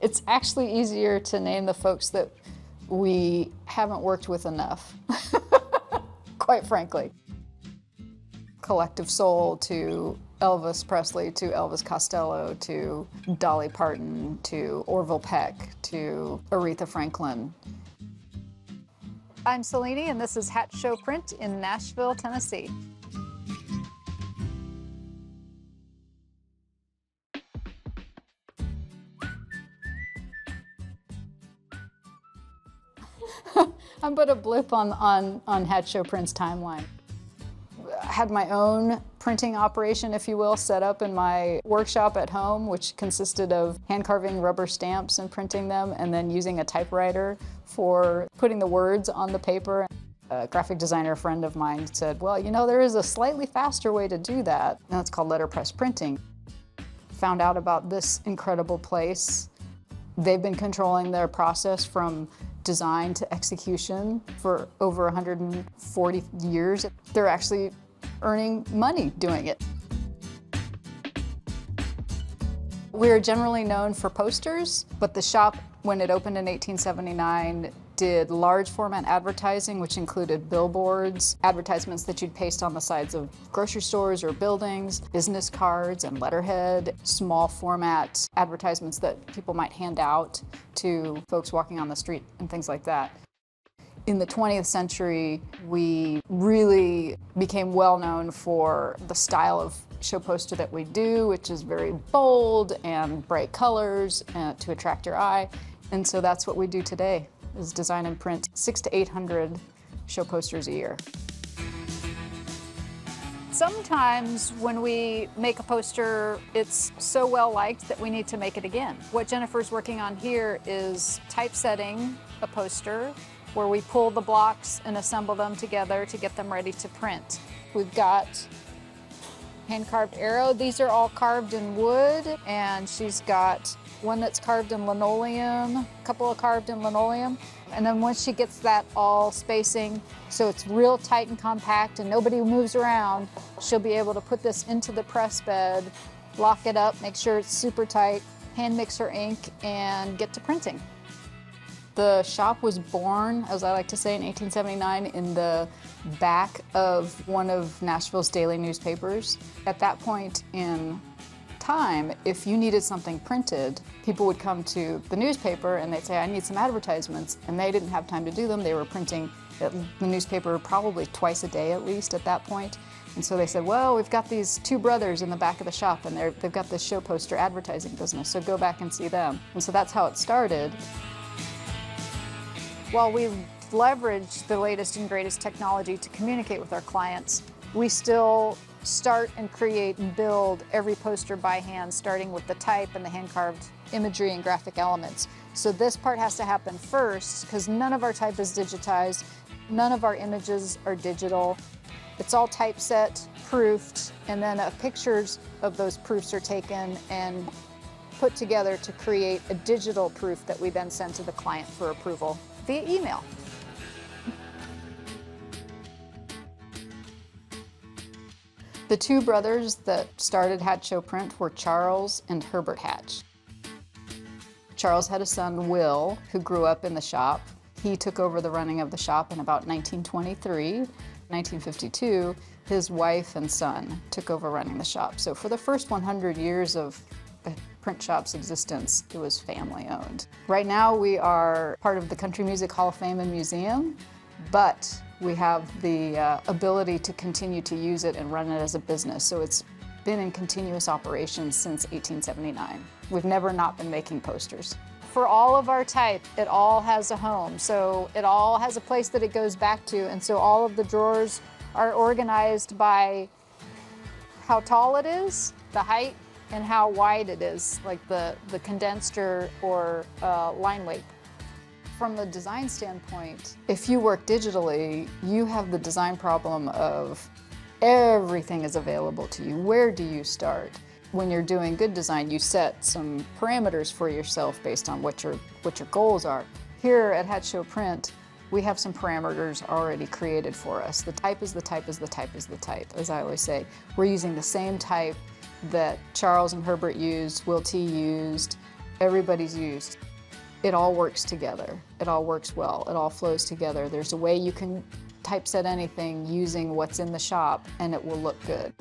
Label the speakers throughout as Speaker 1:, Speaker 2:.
Speaker 1: It's actually easier to name the folks that we haven't worked with enough, quite frankly. Collective Soul to Elvis Presley to Elvis Costello to Dolly Parton to Orville Peck to Aretha Franklin. I'm Selene, and this is Hat Show Print in Nashville, Tennessee. I'm but a blip on Hat Show Print's timeline. I had my own printing operation, if you will, set up in my workshop at home, which consisted of hand carving rubber stamps and printing them, and then using a typewriter for putting the words on the paper. A graphic designer friend of mine said, well, you know, there is a slightly faster way to do that, and it's called letterpress printing. Found out about this incredible place. They've been controlling their process from design to execution for over 140 years. They're actually earning money doing it. We're generally known for posters, but the shop, when it opened in 1879, did large format advertising, which included billboards, advertisements that you'd paste on the sides of grocery stores or buildings, business cards and letterhead, small format advertisements that people might hand out to folks walking on the street and things like that. In the 20th century, we really became well known for the style of show poster that we do, which is very bold and bright colors to attract your eye. And so that's what we do today, is design and print 600 to 800 show posters a year. Sometimes when we make a poster, it's so well liked that we need to make it again. What Jennifer's working on here is typesetting a poster where we pull the blocks and assemble them together to get them ready to print. We've got hand-carved arrow. These are all carved in wood, and she's got one that's carved in linoleum, a couple of carved in linoleum. And then once she gets that all spacing so it's real tight and compact and nobody moves around, she'll be able to put this into the press bed, lock it up, make sure it's super tight, hand mix her ink, and get to printing. The shop was born, as I like to say, in 1879 in the back of one of Nashville's daily newspapers. At that point in time, if you needed something printed, people would come to the newspaper and they'd say, I need some advertisements, and they didn't have time to do them. They were printing the newspaper probably twice a day at least at that point. And so they said, well, we've got these two brothers in the back of the shop, and they've got this show poster advertising business, so go back and see them. And so that's how it started. While we leverage the latest and greatest technology to communicate with our clients, we still start and create and build every poster by hand, starting with the type and the hand-carved imagery and graphic elements. So this part has to happen first, because none of our type is digitized, none of our images are digital. It's all typeset, proofed, and then pictures of those proofs are taken and put together to create a digital proof that we then send to the client for approval via email. The two brothers that started Hat Show Print were Charles and Herbert Hatch. Charles had a son, Will, who grew up in the shop. He took over the running of the shop in about 1923. 1952, his wife and son took over running the shop. So for the first 100 years of the print shop's existence, it was family owned. Right now we are part of the Country Music Hall of Fame and Museum, but we have the ability to continue to use it and run it as a business. So it's been in continuous operation since 1879. We've never not been making posters. For all of our type, it all has a home. So it all has a place that it goes back to. And so all of the drawers are organized by how tall it is, the height, and how wide it is, like the condensed or line weight. From the design standpoint, if you work digitally, you have the design problem of everything is available to you. Where do you start? When you're doing good design, you set some parameters for yourself based on what your goals are. Here at Hat Show Print, we have some parameters already created for us. The type is the type is the type is the type, as I always say. We're using the same type that Charles and Herbert used, Will T used, everybody's used. It all works together. It all works well. It all flows together. There's a way you can typeset anything using what's in the shop and it will look good.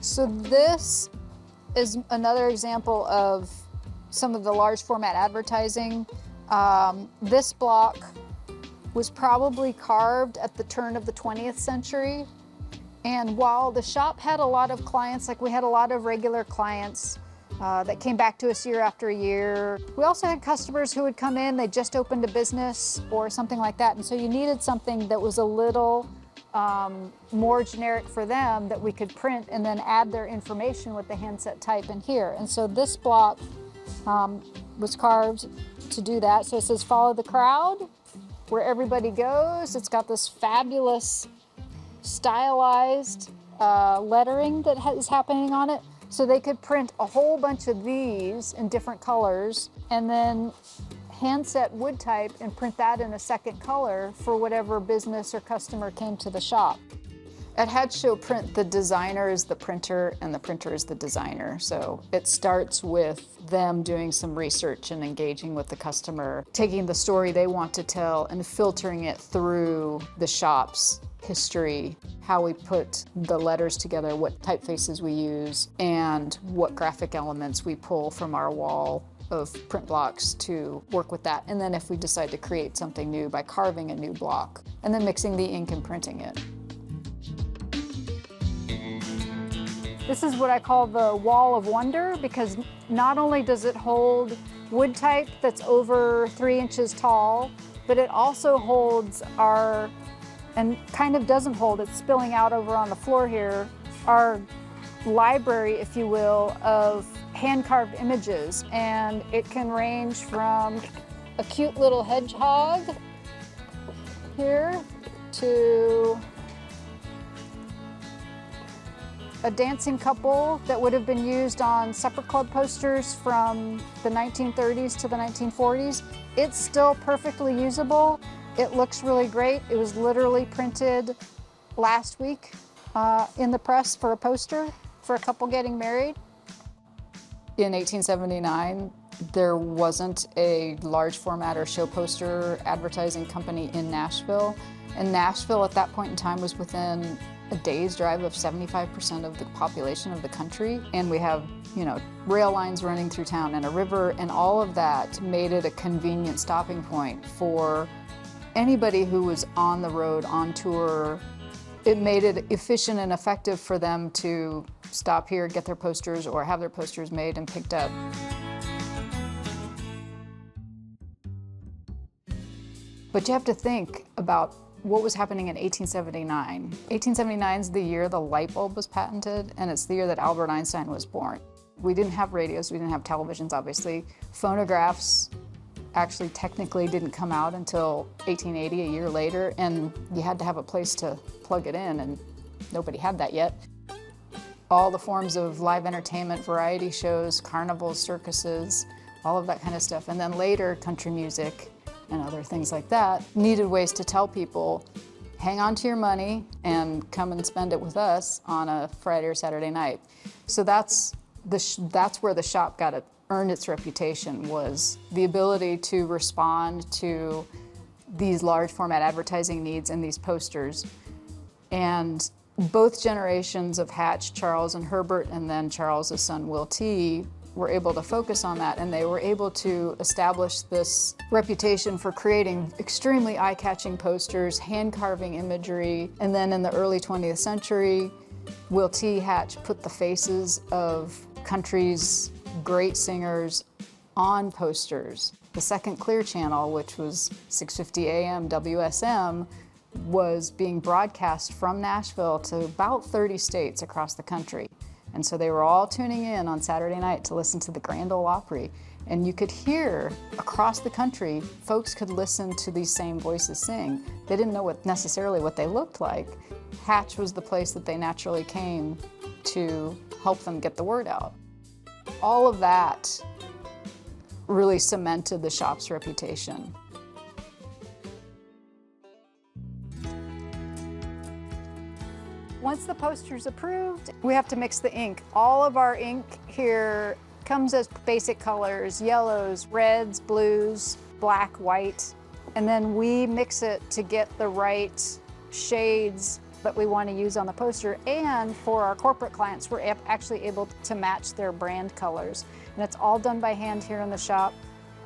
Speaker 1: So this is another example of some of the large format advertising. This block was probably carved at the turn of the 20th century. And while the shop had a lot of clients, like we had a lot of regular clients that came back to us year after year, we also had customers who would come in, they just opened a business or something like that. And so you needed something that was a little more generic for them that we could print and then add their information with the handset type in here. And so this block was carved to do that. So it says, follow the crowd, where everybody goes. It's got this fabulous stylized lettering that is happening on it. So they could print a whole bunch of these in different colors and then handset wood type and print that in a second color for whatever business or customer came to the shop. At Hatch Show Print, the designer is the printer and the printer is the designer. So it starts with them doing some research and engaging with the customer, taking the story they want to tell and filtering it through the shop's history, how we put the letters together, what typefaces we use, and what graphic elements we pull from our wall of print blocks to work with that. And then if we decide to create something new by carving a new block, and then mixing the ink and printing it. This is what I call the wall of wonder, because not only does it hold wood type that's over 3 inches tall, but it also holds our, and kind of doesn't hold, it's spilling out over on the floor here, our library, if you will, of hand-carved images. And it can range from a cute little hedgehog here to a dancing couple that would have been used on supper club posters from the 1930s to the 1940s. It's still perfectly usable. It looks really great. It was literally printed last week in the press for a poster for a couple getting married. In 1879, there wasn't a large format or show poster advertising company in Nashville. And Nashville at that point in time was within a day's drive of 75% of the population of the country. And we have, rail lines running through town and a river, and all of that made it a convenient stopping point for anybody who was on the road, on tour. It made it efficient and effective for them to stop here, get their posters, or have their posters made and picked up. But you have to think about what was happening in 1879. 1879 is the year the light bulb was patented, and it's the year that Albert Einstein was born. We didn't have radios, we didn't have televisions, obviously. Phonographs actually technically didn't come out until 1880, a year later, and you had to have a place to plug it in, and nobody had that yet. All the forms of live entertainment, variety shows, carnivals, circuses, all of that kind of stuff. And then later, country music and other things like that needed ways to tell people, hang on to your money and come and spend it with us on a Friday or Saturday night. So that's where the shop earned its reputation, was the ability to respond to these large format advertising needs and these posters. And both generations of Hatch, Charles and Herbert, and then Charles's son Will T, were able to focus on that, and they were able to establish this reputation for creating extremely eye-catching posters, hand-carving imagery. And then in the early 20th century, Will T. Hatch put the faces of country's great singers on posters. The second Clear Channel, which was 6:50 a.m. WSM, was being broadcast from Nashville to about 30 states across the country. And so they were all tuning in on Saturday night to listen to the Grand Ole Opry. And you could hear across the country, folks could listen to these same voices sing. They didn't know necessarily what they looked like. Hatch was the place that they naturally came to help them get the word out. All of that really cemented the shop's reputation. Once the poster's approved, we have to mix the ink. All of our ink here comes as basic colors: yellows, reds, blues, black, white. And then we mix it to get the right shades that we want to use on the poster. And for our corporate clients, we're actually able to match their brand colors. And it's all done by hand here in the shop,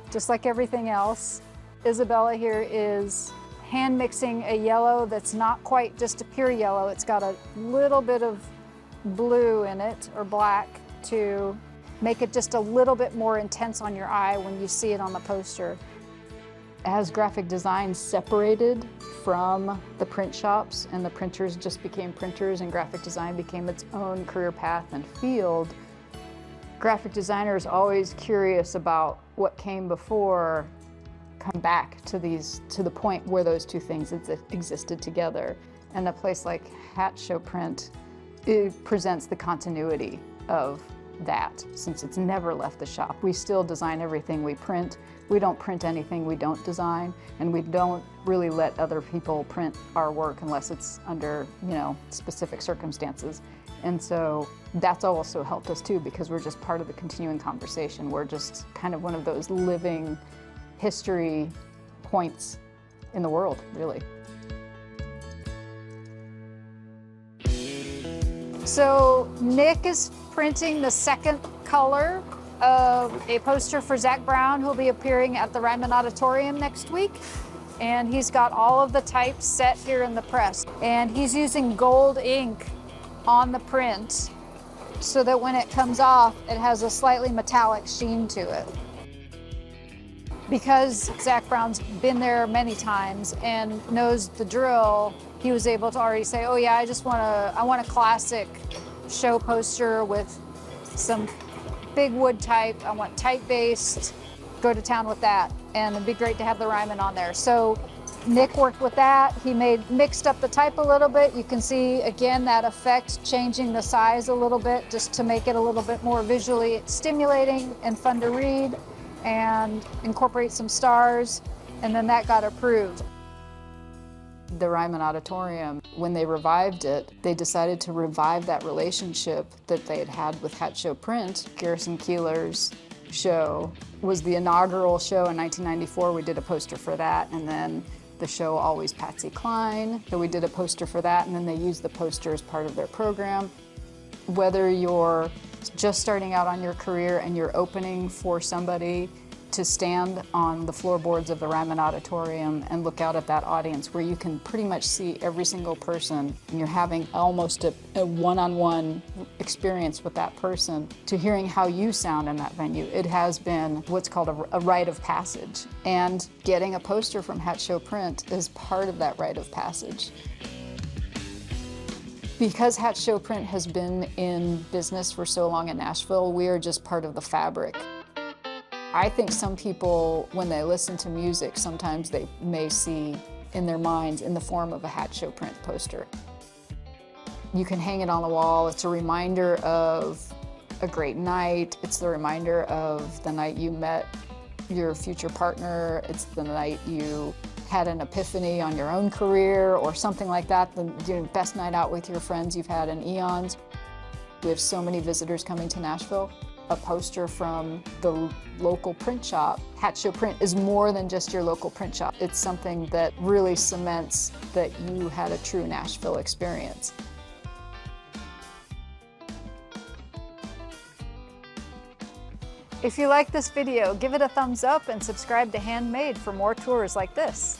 Speaker 1: just like everything else. Isabella here is hand mixing a yellow that's not quite just a pure yellow. It's got a little bit of blue in it, or black, to make it just a little bit more intense on your eye when you see it on the poster. As graphic design separated from the print shops and the printers just became printers and graphic design became its own career path and field, graphic designers always curious about what came before come back to the point where those two things existed together. And a place like Hat Show Print, it presents the continuity of that, since it's never left the shop. We still design everything we print. We don't print anything we don't design, and we don't really let other people print our work unless it's under, specific circumstances. And so that's also helped us too, because we're just part of the continuing conversation. We're just kind of one of those living history points in the world, really. So Nick is printing the second color of a poster for Zach Brown, who'll be appearing at the Ryman Auditorium next week. And he's got all of the types set here in the press. And he's using gold ink on the print so that when it comes off, it has a slightly metallic sheen to it. Because Zach Brown's been there many times and knows the drill, he was able to already say, oh yeah, I want a classic show poster with some big wood type. I want type-based, go to town with that. And it'd be great to have the Ryman on there. So Nick worked with that. He mixed up the type a little bit. You can see, again, that effect changing the size a little bit just to make it a little bit more visually stimulating and fun to read, and incorporate some stars, and then that got approved. The Ryman Auditorium, when they revived it, they decided to revive that relationship that they had had with Hat Show Print. Garrison Keillor's show was the inaugural show in 1994. We did a poster for that, and then the show Always Patsy Cline. So we did a poster for that, and then they used the poster as part of their program. Whether you're just starting out on your career and you're opening for somebody to stand on the floorboards of the Ryman Auditorium and look out at that audience where you can pretty much see every single person, and you're having almost a one-on-one experience with that person, to hearing how you sound in that venue, it has been what's called a rite of passage. And getting a poster from Hat Show Print is part of that rite of passage. Because Hat Show Print has been in business for so long in Nashville, we are just part of the fabric. I think some people, when they listen to music, sometimes they may see in their minds in the form of a Hat Show Print poster. You can hang it on the wall. It's a reminder of a great night. It's the reminder of the night you met your future partner. It's the night you had an epiphany on your own career or something like that, the best night out with your friends you've had in eons. We have so many visitors coming to Nashville. A poster from the local print shop, Hat Show Print, is more than just your local print shop. It's something that really cements that you had a true Nashville experience. If you like this video, give it a thumbs up and subscribe to Handmade for more tours like this.